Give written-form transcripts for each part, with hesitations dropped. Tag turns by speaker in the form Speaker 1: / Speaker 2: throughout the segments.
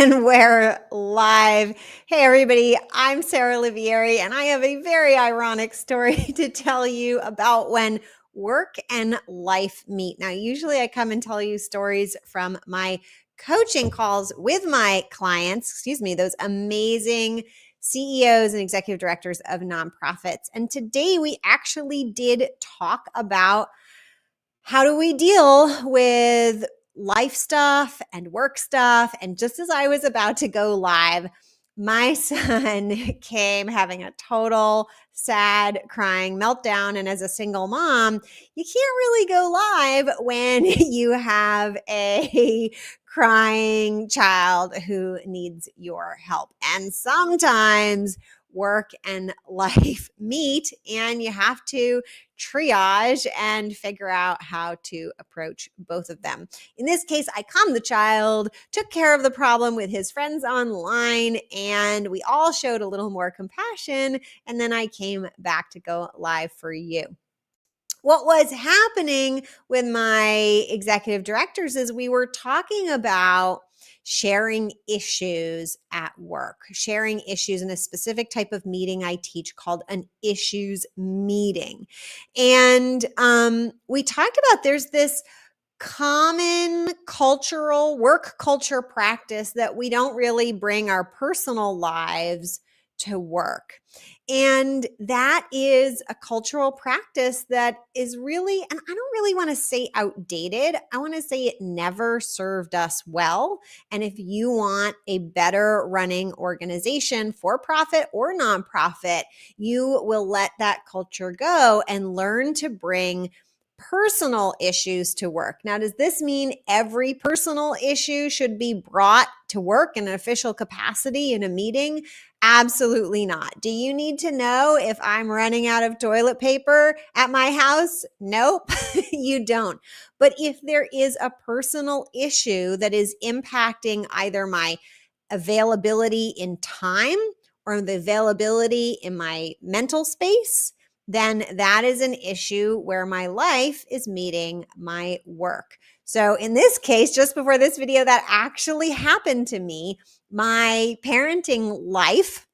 Speaker 1: And we're live. Hey, everybody, I'm Sarah Olivieri, and I have a very ironic story to tell you about when work and life meet. Now, usually I come and tell you stories from my coaching calls with my clients, those amazing CEOs and executive directors of nonprofits. And today we actually did talk about how do we deal with life stuff and work stuff. And just as I was about to go live, my son came having a total sad crying meltdown. And as a single mom, you can't really go live when you have a crying child who needs your help. And sometimes work and life meet, and you have to triage and figure out how to approach both of them. In this case, I calmed the child, took care of the problem with his friends online, and we all showed a little more compassion, and then I came back to go live for you. What was happening with my executive directors is we were talking about sharing issues at work, sharing issues in a specific type of meeting I teach called an issues meeting. And we talked about there's this common cultural work culture practice that we don't really bring our personal lives to work. And that is a cultural practice that is really, and I don't really want to say outdated. I want to say it never served us well. And if you want a better running organization, for profit or nonprofit, you will let that culture go and learn to bring personal issues to work. Now, does this mean every personal issue should be brought to work in an official capacity in a meeting? Absolutely not. Do you need to know if I'm running out of toilet paper at my house? Nope, you don't. But if there is a personal issue that is impacting either my availability in time or the availability in my mental space, then that is an issue where my life is meeting my work. So in this case, just before this video, that actually happened to me. My parenting life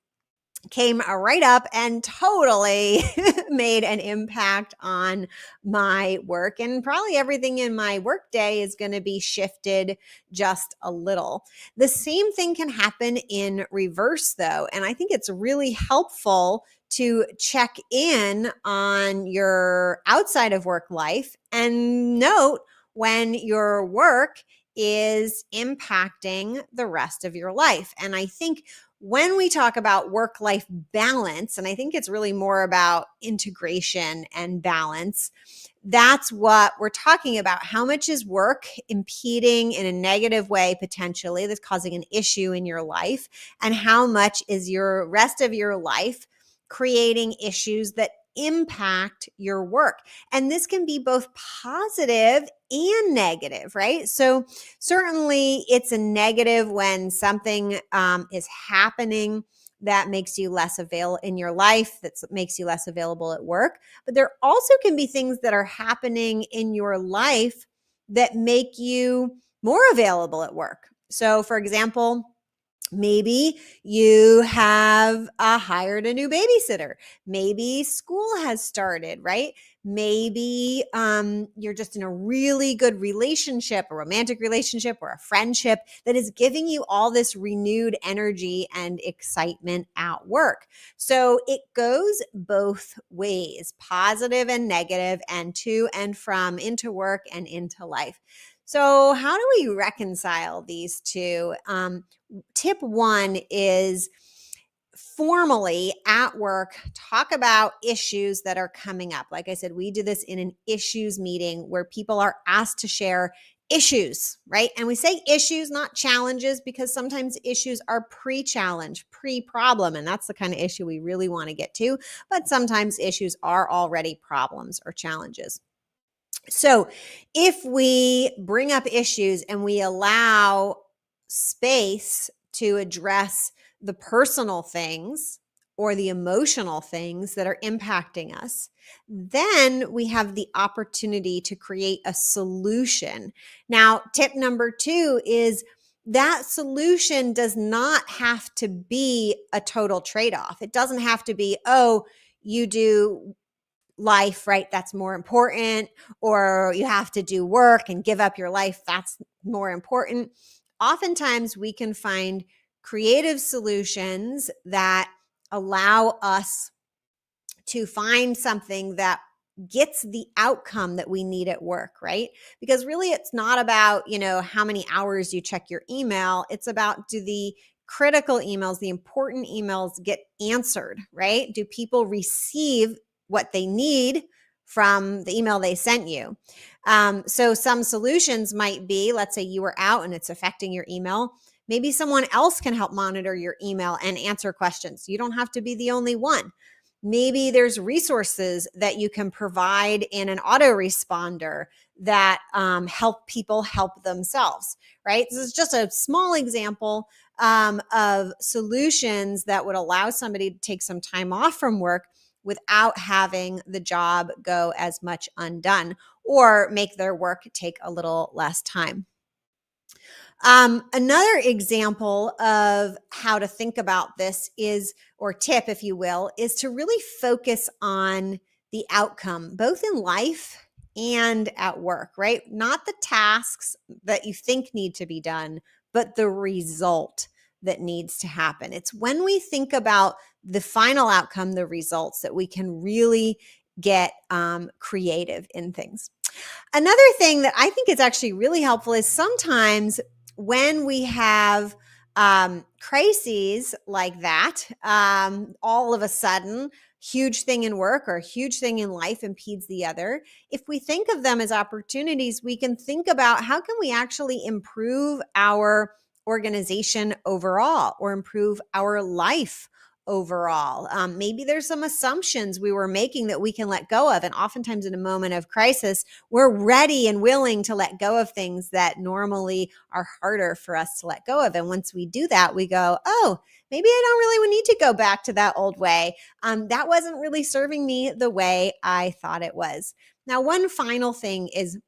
Speaker 1: came right up and totally made an impact on my work. And probably everything in my workday is going to be shifted just a little. The same thing can happen in reverse, though. And I think it's really helpful to check in on your outside of work life and note when your work is impacting the rest of your life. And I think when we talk about work-life balance, and I think it's really more about integration and balance, that's what we're talking about. How much is work impeding in a negative way, potentially, that's causing an issue in your life? And how much is your rest of your life creating issues that impact your work? And this can be both positive and negative, right? So certainly it's a negative when something is happening that makes you less available in your life, that makes you less available at work. But there also can be things that are happening in your life that make you more available at work. So for example, maybe you have hired a new babysitter. Maybe school has started, right? Maybe you're just in a really good relationship, a romantic relationship or a friendship that is giving you all this renewed energy and excitement at work. So it goes both ways, positive and negative, and to and from, into work and into life. So how do we reconcile these two? Tip one is formally at work, talk about issues that are coming up. Like I said, we do this in an issues meeting where people are asked to share issues, right? And we say issues, not challenges, because sometimes issues are pre-challenge, pre-problem, and that's the kind of issue we really want to get to. But sometimes issues are already problems or challenges. So if we bring up issues and we allow space to address the personal things or the emotional things that are impacting us, then we have the opportunity to create a solution. Now, tip number two is that solution does not have to be a total trade-off. It doesn't have to be, oh, you do life, right? That's more important, or you have to do work and give up your life. That's more important. Oftentimes we can find creative solutions that allow us to find something that gets the outcome that we need at work, right? Because really it's not about, how many hours you check your email. It's about, do the critical emails, the important emails get answered, right? Do people receive what they need from the email they sent you? So some solutions might be, let's say you were out and it's affecting your email. Maybe someone else can help monitor your email and answer questions. You don't have to be the only one. Maybe there's resources that you can provide in an autoresponder that help people help themselves, right? This is just a small example of solutions that would allow somebody to take some time off from work without having the job go as much undone or make their work take a little less time. Another example of how to think about this is, or tip, if you will, is to really focus on the outcome, both in life and at work, right? Not the tasks that you think need to be done, but the result that needs to happen. It's when we think about the final outcome, the results, that we can really get creative in things. Another thing that I think is actually really helpful is sometimes when we have crises like that, all of a sudden, huge thing in work or a huge thing in life impedes the other. If we think of them as opportunities, we can think about how can we actually improve our organization overall or improve our life overall. Maybe there's some assumptions we were making that we can let go of. And oftentimes in a moment of crisis, we're ready and willing to let go of things that normally are harder for us to let go of. And once we do that, we go, oh, maybe I don't really need to go back to that old way. That wasn't really serving me the way I thought it was. Now, one final thing is,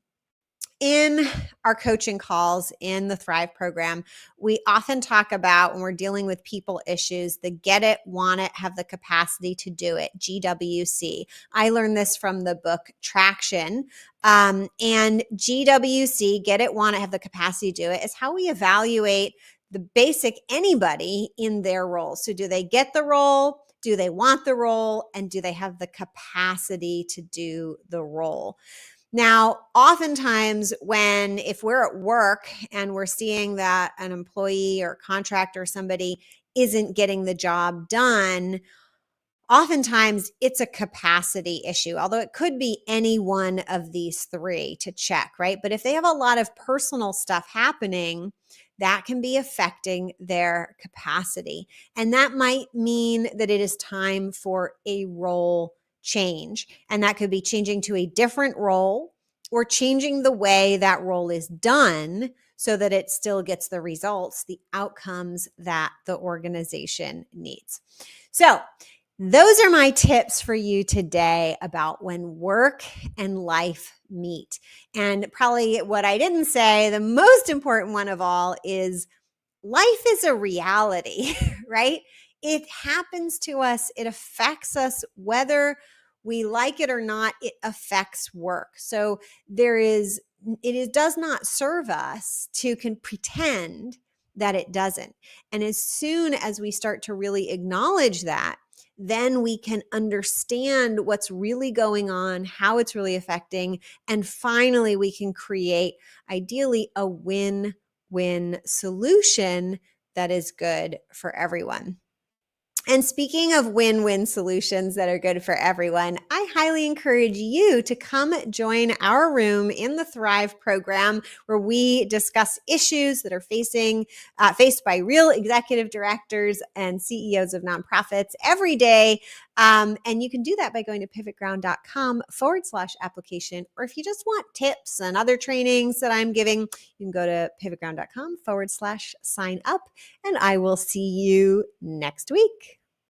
Speaker 1: in our coaching calls in the Thrive program, we often talk about, when we're dealing with people issues, the get it, want it, have the capacity to do it, GWC. I learned this from the book Traction. And GWC, get it, want it, have the capacity to do it, is how we evaluate the basic anybody in their role. So do they get the role? Do they want the role? And do they have the capacity to do the role? Now, oftentimes if we're at work and we're seeing that an employee or contractor or somebody isn't getting the job done, oftentimes it's a capacity issue, although it could be any one of these three to check, right? But if they have a lot of personal stuff happening, that can be affecting their capacity. And that might mean that it is time for a role change. And that could be changing to a different role or changing the way that role is done so that it still gets the results, the outcomes that the organization needs. So those are my tips for you today about when work and life meet. And probably what I didn't say, the most important one of all, is life is a reality, right? It happens to us. It affects us whether we like it or not. It affects work. So it does not serve us to pretend that it doesn't. And as soon as we start to really acknowledge that, then we can understand what's really going on, how it's really affecting, and finally we can create, ideally, a win-win solution that is good for everyone. And speaking of win-win solutions that are good for everyone, I highly encourage you to come join our room in the Thrive program, where we discuss issues that are faced by real executive directors and CEOs of nonprofits every day. And you can do that by going to pivotground.com/application. Or if you just want tips and other trainings that I'm giving, you can go to pivotground.com/sign up. And I will see you next week.